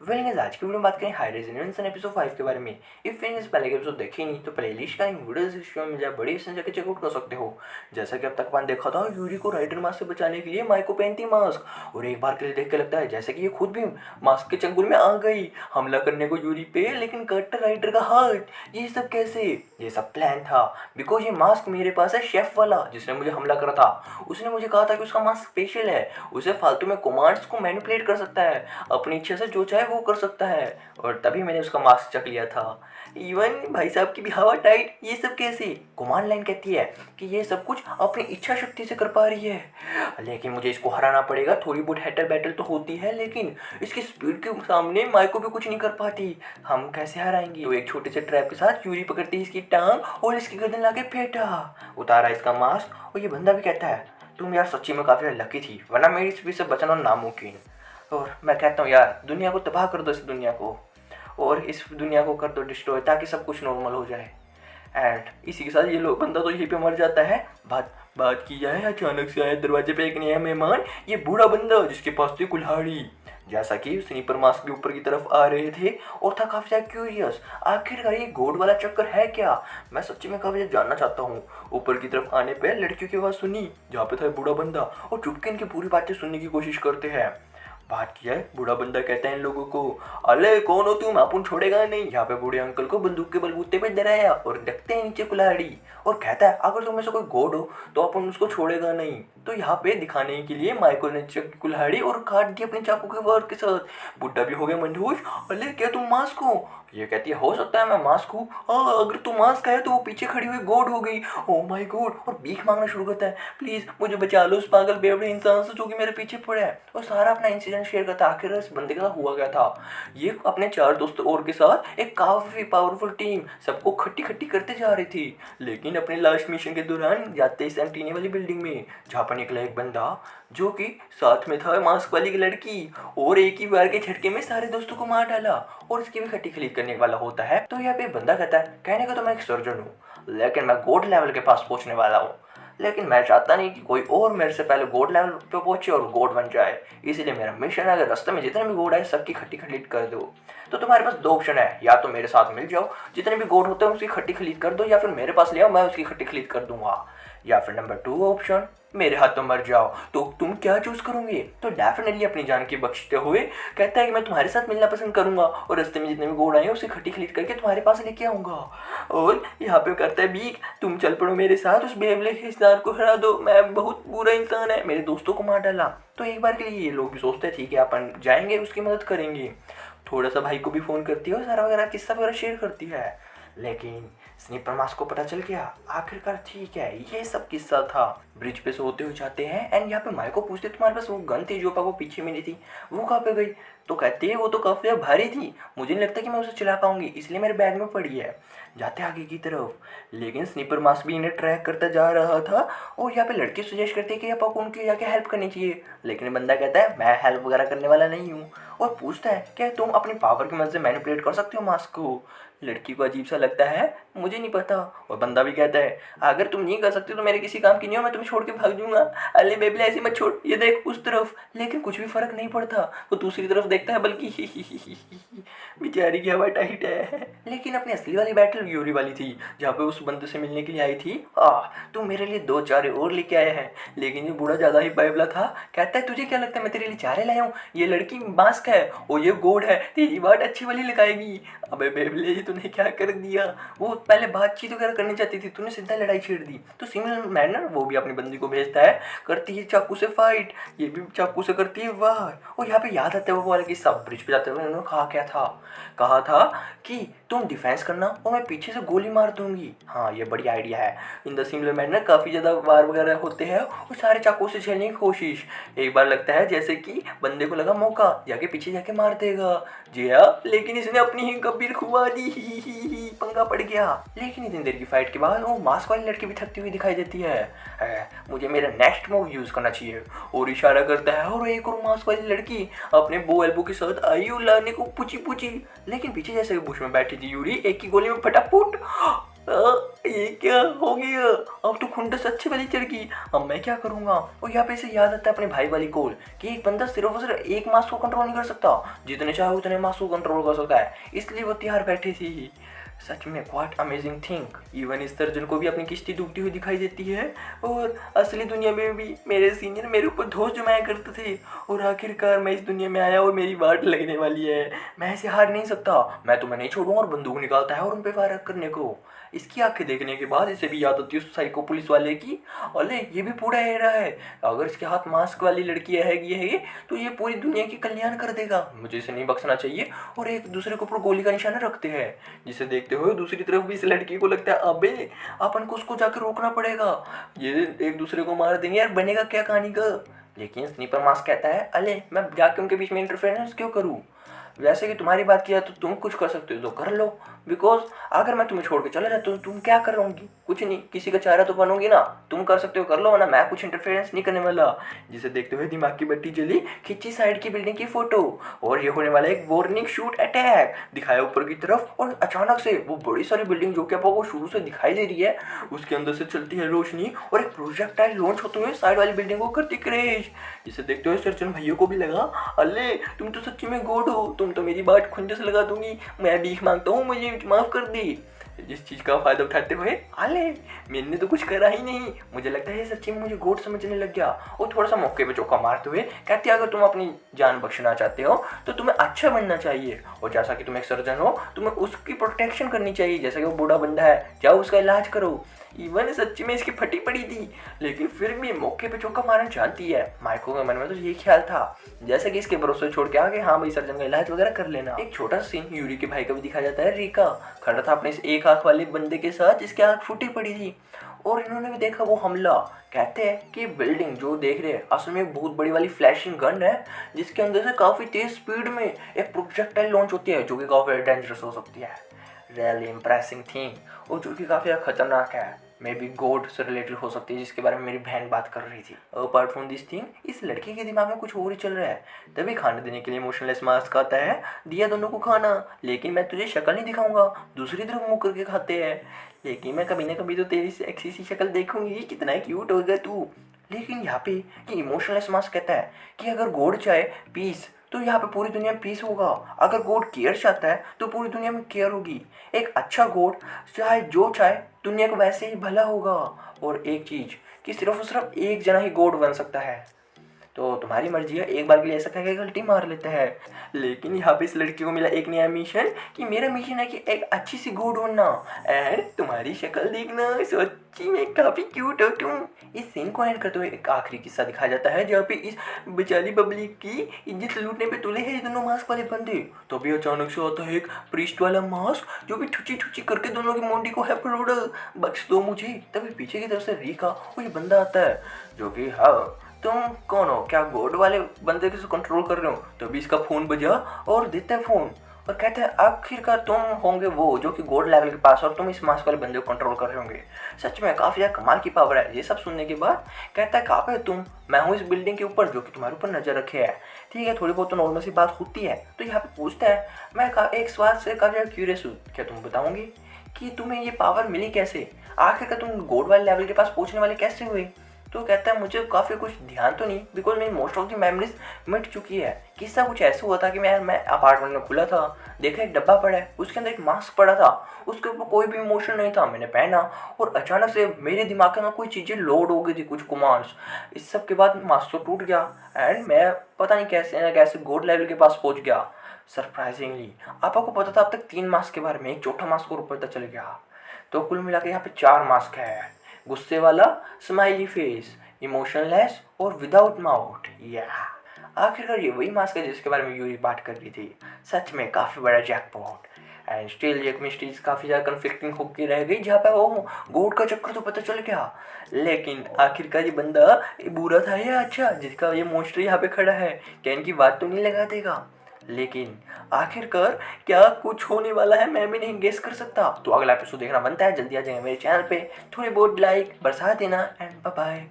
Guys आज की video में बात करें हाई रेजोनेंस एपिसोड 5 के बारे में। इफ फ्रेंड्स पहले के एपिसोड देखे नहीं तो प्लेलिस्ट का वीडियो डिस्क्रिप्शन में जाकर बड़ी से जाकर चेकआउट कर सकते हो। जैसा कि अब तक अपन देखा था, यूरी को राइडर मास्क से बचाने के लिए माइको पहनती मास्क, और एक बार के लिए देख के लगता है जैसे कि ये खुद भी मास्क के चंगुल में आ गई हमला करने को यूरी पे, लेकिन कट राइडर का हार्ट। ये सब कैसे? ये सब प्लान था, बिकॉज ये मास्क मेरे पास है शेफ वाला जिसने मुझे हमला करा था। उसने मुझे कहा था कि उसका मास्क स्पेशल है, उसे फालतू में कमांड्स को मैनिपुलेट कर सकता है, अपनी इच्छा से जो चाहे वो कर सकता है, और तभी मैंने उसका मास्क चख लिया था। इवन भाई साहब की भी हवा टाइट। ये सब कैसे? कमांड लाइन कहती है कि ये सब कुछ अपनी इच्छा शक्ति से कर पा रही है, लेकिन मुझे इसको हराना पड़ेगा। थोड़ी बहुत हेटर बैटल तो होती है, लेकिन इसकी स्पीड के सामने माइको भी कुछ नहीं कर पाती। हम कैसे हराएंगे? तो एक छोटे से ट्रैप के साथ यूरी पकड़ती है इसकी टांग और इसकी गर्दन लाके फेंटा, उतारा इसका मास्क, और ये बंदा भी कहता है तुम यार सच्ची में काफ़ी लकी थी, वरना मेरी स्पीड से बचना नामुमकिन। और मैं कहता हूँ यार दुनिया को तबाह कर दो, इस दुनिया को, और इस दुनिया को कर दो डिस्ट्रॉय, ताकि सब कुछ नॉर्मल हो जाए। एंड इसी के साथ ये लोग बंदा तो यहीं पे मर जाता है। बात की जाए, अचानक से आया दरवाजे पे एक नया मेहमान, ये बूढ़ा बंदा जिसके पास थी कुल्हाड़ी। जैसा कि स्नीपर मास्क के ऊपर की तरफ आ रहे थे और था काफ़ी ज़्यादा क्यूरियस, आखिरकार ये गोड वाला चक्कर है क्या? मैं सच्ची में काफ़ी जानना चाहता हूँ। ऊपर की तरफ आने पे लड़कियों की आवाज़ सुनी जहाँ पे था बूढ़ा बंदा, और चुपके इनकी पूरी बातें सुनने की कोशिश करते हैं। बात किया है, बूढ़ा बंदा कहता है इन लोगों को, अले कौन हो तुम, अपन छोड़ेगा नहीं। यहाँ पे बूढ़े अंकल को बंदूक के बलबूते पे डराया और रखते हैं नीचे कुल्हाड़ी, और कहता है अगर तुम में से कोई गोड हो तो अपन उसको छोड़ेगा नहीं। तो यहाँ पे दिखाने के लिए माइकल ने कुल्हाड़ी और काट दी अपने चाकू के वार के साथ। बुड्ढा भी हो गया मंदहोश, अले क्या तुम मास्क हो? ये कहती है हो सकता है मैं मास्क हूँ, अगर तू मास्क है तो वो पीछे खड़ी हुई गोड हो गई। ओ माय गॉड, और भीख मांगना शुरू करता है, प्लीज मुझे बचा लो उस पागल बेवड़े इंसान से जो कि मेरे पीछे पड़ा है। और सारा अपना इंसिडेंट शेयर करता है, आखिर इस बंदे का हुआ क्या था। ये अपने 4 दोस्तों और के साथ एक काफी पावरफुल टीम सबको खट्टी खट्टी करते जा रही थी, लेकिन अपने लास्ट मिशन के दौरान जाते इस एंटीने वाली बिल्डिंग में, जहाँ पर निकला एक बंदा जो कि साथ में था मास्क वाली लड़की, और एक ही बार के झटके में सारे दोस्तों को मार डाला और उसकी भी खट्टी खरीद करने वाला होता है। तो यहाँ पे बंदा कहता है, कहने का तो मैं एक सर्जन हूँ, लेकिन मैं गोड लेवल के पास पहुँचने वाला हूँ, लेकिन मैं चाहता नहीं कि कोई और मेरे से पहले गोड लेवल पे पहुंचे और गोड बन जाए। इसलिए मेरा मिशन है, अगर रास्ते में जितने भी गोड आए सबकी खट्टी खरीद कर दो। तो तुम्हारे पास 2 ऑप्शन है, या तो मेरे साथ मिल जाओ, जितने भी गोड होते हैं उसकी खट्टी खरीद कर दो, या फिर मेरे पास ले आओ, मैं उसकी खट्टी खरीद कर दूंगा। या फिर नंबर 2 ऑप्शन, मेरे हाथों मर जाओ। तो तुम क्या चूज करोगे? तो डेफिनेटली अपनी जान की बख्शते हुए कहता है कि मैं तुम्हारे साथ मिलना पसंद करूंगा, और रास्ते में जितने भी गोड आए उसे खट्टी खरीद करके तुम्हारे पास लेके आऊंगा। और यहाँ पे करता है भीख, तुम चल पड़ो मेरे साथ, उस बेवले हिस्सार को हरा दो, मैं बहुत बुरा इंसान है, मेरे दोस्तों को मार डाला। तो एक बार के लिए ये लोग भी सोचते थे कि अपन जाएंगे उसकी मदद करेंगे। थोड़ा सा भाई को भी फ़ोन करती है और सारा वगैरह किस्सा वगैरह शेयर करती है, लेकिन स्नीपर मास्क को पता चल गया आखिरकार। ठीक है, ये सब किस्सा था। ब्रिज पे सोते हुए जाते हैं एंड यहाँ पे माइको पूछते तुम्हारे पास वो गन थी जो वो पीछे मिली थी, वो कहाँ पे गई? तो कहती है वो तो काफ़ी भारी थी, मुझे नहीं लगता कि मैं उसे चला पाऊंगी, इसलिए मेरे बैग में पड़ी है। जाते आगे की तरफ, लेकिन स्नीपर मास्क भी इन्हें ट्रैक करता जा रहा था, और यहाँ पे लड़के सजेस्ट करते हैं कि आपको उनकी जाके हेल्प करनी चाहिए, लेकिन बंदा कहता है मैं हेल्प वगैरह करने वाला नहीं हूँ, और पूछता है क्या तुम अपनी पावर की मदद से मैनिपुलेट कर सकते हो मास्क को? लड़की को अजीब सा लगता है, मुझे नहीं पता, और बंदा भी कहता है अगर तुम नहीं कर सकते तो मेरे किसी काम की नहीं हो, मैं तुम्हें छोड़ के भाग जाऊंगा। अरे बेबी ऐसी मत छोड़, ये देख उस तरफ, लेकिन कुछ भी फर्क नहीं पड़ता, वो दूसरी तरफ देखता है, बल्कि बेचारी की हवा टाइट है। लेकिन अपनी असली वाली बैटल यूरी वाली थी, जहाँ पे उस बंदे से मिलने के लिए आई थी। तुम मेरे लिए 2 चारे और लेके आए हैं, लेकिन ये बूढ़ा ज्यादा ही बाइबला था। कहता है तुझे क्या लगता है मैं तेरे लिए चारे लाया हूँ? ये लड़की मास्क है और ये गोड है, तेरी बात अच्छी वाली लगाएगी। अबे बेबले तूने क्या कर दिया? वो पहले बातचीत वगैरह करनी चाहती थी, तूने सीधा लड़ाई छेड़ दी। तो सिमिलर मैनर वो भी अपनी बंदी को भेजता है, करती है चाकू से फाइट, ये भी चाकू से करती है वार। और यहाँ पे याद आता है वो वाला किस्सा, ब्रिज पे जाते हुए उन्होंने कहा क्या था, कहा था कि तुम डिफेंस करना और मैं पीछे से गोली मार दूंगी। हाँ ये बढ़िया आइडिया है। इन द सिमिलर मैनर काफ़ी ज़्यादा वार वगैरह होते हैं और सारे चाकू से झेलने की कोशिश। एक बार लगता है जैसे कि बंदे को लगा मौका, जाके पीछे जाके मार देगा जी हाँ, लेकिन इसने अपनी ही कबीर खुआ दी, ही पंगा पड़ गया। लेकिन इतनी देर की फाइट के बाद वो मास्क वाली लड़की भी थकती हुई दिखाई देती है, मुझे मेरा नेक्स्ट मूव यूज़ करना चाहिए, और इशारा करता है, और एक और मास्क वाली लड़की अपने बो एल्बो के साथ आई लाने को पूछी, लेकिन पीछे जैसे बुश में बैठी थी यूरी, एक की गोली में फटाफट ये क्या हो गया? अब तो खुंडस अच्छी वाली चढ़ गई। अब मैं क्या करूँगा? और यहाँ पे से याद आता है अपने भाई वाली कॉल कि एक बंदा सिर्फ और सिर्फ एक मास को कंट्रोल नहीं कर सकता, जितने चाहे उतने मास को कंट्रोल कर सकता है, इसलिए वो तैयार बैठी थी। सच में व्हाट अमेजिंग थिंग। इवन इस सर्जन को भी अपनी किश्ती डूबती हुई दिखाई देती है। और असली दुनिया में भी मेरे सीनियर मेरे ऊपर दोष जमाया करते थे, और आखिरकार मैं इस दुनिया में आया और मेरी वाट लगने वाली है। मैं ऐसे हार नहीं सकता। मैं तुम्हें नहीं छोड़ूंगा। और बंदूक निकालता है और उन पे फायर करने को। इसकी आंखें देखने के बाद इसे भी याद आती है उस साइको पुलिस वाले की। अरे ये भी बूढ़ा एरा है। अगर इसके हाथ मास्क वाली लड़की है ये तो ये पूरी दुनिया की कल्याण कर देगा। मुझे इसे नहीं बख्शना चाहिए। और एक दूसरे के ऊपर गोली का निशाना रखते हैं, जिसे देखते हुए दूसरी तरफ भी इस लड़की को लगता है अबे अपन को उसको जाकर रोकना पड़ेगा, ये एक दूसरे को मार देंगे यार, बनेगा क्या कहानी का। लेकिन स्नीपर मास्क कहता है अले मैं जाके उनके बीच में इंटरफेरेंस क्यों करूँ? वैसे कि तुम्हारी बात किया तो तुम कुछ कर सकते हो तो कर लो। बिकॉज अगर मैं तुम्हें छोड़ के चला जाता हूँ तुम क्या कर रहोगी? कुछ नहीं, किसी का चारा तो बनोगी ना। तुम कर सकते हो कर लो, वरना मैं कुछ इंटरफेरेंस नहीं करने वाला। जिसे देखते हुए दिमाग की बत्ती जली, खिंची साइड की बिल्डिंग की फोटो, और ये होने वाला एक वार्निंग शूट अटैक दिखाया ऊपर की तरफ। और अचानक से वो बड़ी सारी बिल्डिंग जो कि आपको शुरू से दिखाई दे रही है, उसके अंदर से चलती है रोशनी और एक प्रोजेक्टाइल लॉन्च होते हुए साइड वाली बिल्डिंग को करती क्रैश। जिसे देखते हुए सर्जन भैया को भी लगा अले तुम तो सच्ची में गॉड हो, तुम तो मेरी बात खुंदस लगा दूंगी, मैं भीख मांगता हूँ मुझे माफ कर दी। जिस चीज का फायदा उठाते हुए अले मैंने तो कुछ करा ही नहीं, मुझे लगता है सच्ची में मुझे गॉड समझने लग गया। और थोड़ा सा मौके पे चौका मारते हुए कहती है अगर तुम अपनी जान बख्शना चाहते हो तो तुम्हें अच्छा बनना चाहिए, और जैसा कि तुम एक सर्जन हो तुम्हें उसकी प्रोटेक्शन करनी चाहिए। जैसा कि वो बूढ़ा बंदा है, जाओ उसका इलाज करो। इवन सच्ची में इसकी फटी पड़ी थी, लेकिन फिर भी मौके पे चौका मारना जानती है। माइको के मन में तो यही ख्याल था, जैसे कि इसके भरोसे छोड़ के आगे हाँ भाई सर्जन का इलाज वगैरह कर लेना। एक छोटा सा सीन यूरी के भाई का भी दिखाया जाता है। रीका खड़ा था अपने इस एक आंख वाले बंदे के साथ जिसकी आंख फूटी पड़ी थी, और इन्होंने भी देखा वो हमला। कहते हैं कि बिल्डिंग जो देख रहे हैं असल में एक बहुत बड़ी वाली फ्लैशिंग गन है, जिसके अंदर से काफ़ी तेज स्पीड में एक प्रोजेक्टाइल लॉन्च होती है जो कि काफ़ी डेंजरस हो सकती है। रियली इम्प्रेसिंग थिंग, और जो कि काफ़ी खतरनाक है। मे बी गॉड से रिलेटेड हो सकती है, जिसके बारे में मेरी बहन बात कर रही थी। अपार्ट फ्रॉम दिस थिंग इस लड़की के दिमाग में कुछ और ही चल रहा है। तभी खाने देने के लिए इमोशनलेस मास्क आता है, दिया दोनों को खाना, लेकिन मैं तुझे शक्ल नहीं दिखाऊंगा। दूसरी तरफ मुँह करके खाते हैं, लेकिन मैं कभी ना कभी तो तेरी सेक्सी सी शक्ल देखूंगी, कितना क्यूट होगा तू। लेकिन यहाँ पे कि इमोशनलेस मास्क कहता है कि अगर गॉड चाहे पीस तो यहाँ पे पूरी दुनिया में पीस होगा, अगर गॉड केयर चाहता है तो पूरी दुनिया में केयर होगी। एक अच्छा गॉड चाहे जो चाहे दुनिया को वैसे ही भला होगा। और एक चीज़ कि सिर्फ और सिर्फ एक जना ही गॉड बन सकता है, तो तुम्हारी मर्जी है, एक बार के लिए ऐसा कह के गलती मार लेते हैं। लेकिन यहाँ पे इस लड़की को मिला एक नया मिशन कि मेरा मिशन है कि एक अच्छी सी गो ढूंढना, एंड तुम्हारी शक्ल देखना सच्ची में काफ़ी क्यूट हो तुम। इस सीन को एंड करते हुए एक आखिरी किस्सा दिखाया जाता है जहाँ पे इस बेचारी पब्लिक की इज्जत लूटने पे तुले हैं दोनों मास्क वाले बंदे। तो भी अचानक से आता है एक प्रीस्ट वाला मास्क जो भी ठुची ठुची करके दोनों की मोंडी को है बख्श दो मुझे। तभी पीछे की तरफ से रीका वो ये बंदा आता है जो कि हाँ तुम कौन हो, क्या गॉड वाले बंदे के कंट्रोल कर रहे हो? तो भी इसका फ़ोन बजा और देता है फ़ोन और कहते हैं आखिरकार तुम होंगे वो जो कि गॉड लेवल के पास, और तुम इस मास्क वाले बंदे को कंट्रोल कर रहे होंगे। सच में काफ़ी ज़्यादा कमाल की पावर है। ये सब सुनने के बाद कहता है कहाँ पे तुम? मैं हूँ इस बिल्डिंग के ऊपर जो कि तुम्हारे ऊपर नज़र रखे है। ठीक है, थोड़ी बहुत तो नॉर्मल सी बात होती है। तो यहाँ पे पूछता है, मैं एक सवाल से काफ़ी ज़्यादा क्यूरियस हूँ, क्या तुम बताओगे कि तुम्हें ये पावर मिली कैसे? आखिरकार तुम गॉड वाले लेवल के पास पहुँचने वाले कैसे हुए? तो कहता है मुझे काफ़ी कुछ ध्यान तो नहीं, बिकॉज मेरी मोस्ट ऑफ दी मेमोरीज मिट चुकी है। किस्सा कुछ ऐसा हुआ था कि मैं अपार्टमेंट में खुला था, देखा एक डब्बा पड़ा है, उसके अंदर एक मास्क पड़ा था, उसके ऊपर कोई भी इमोशन नहीं था। मैंने पहना और अचानक से मेरे दिमाग के अंदर कोई चीज़ें लोड हो गई थी, कुछ कमांड्स। इस सब के बाद मास्क तो टूट गया एंड मैं पता नहीं कैसे कैसे गॉड लेवल के पास पहुँच गया। सरप्राइजिंगली आपको पता था अब तक 3 मास्क के बारे में, एक चौथा मास्क और ऊपर तक चल गया। तो कुल मिला के यहाँ पे 4 मास्क है, गुस्से वाला, स्माइली फेस, इमोशनलेस और विदाउट माउथ। या आखिरकार ये वही मास्क है जिसके बारे में यूरी बात कर रही थी। सच में काफ़ी बड़ा जैकपॉट। एंड स्टिल ये मिस्ट्रीज काफ़ी ज़्यादा कन्फ्लिक्टिंग होकर रह गई, जहाँ पे वो गॉड का चक्कर तो पता चल गया, लेकिन आखिरकार ये बंदा बुरा था या अच्छा जिसका ये मोस्टर यहाँ पे खड़ा है, क्या इनकी बात तो नहीं लगा देगा? लेकिन आखिरकार क्या कुछ होने वाला है मैं भी नहीं गेस कर सकता। तो अगला एपिसोड देखना बनता है, जल्दी आ जाएगा मेरे चैनल पे, थोड़ी बहुत लाइक बरसा देना एंड बाय बाय।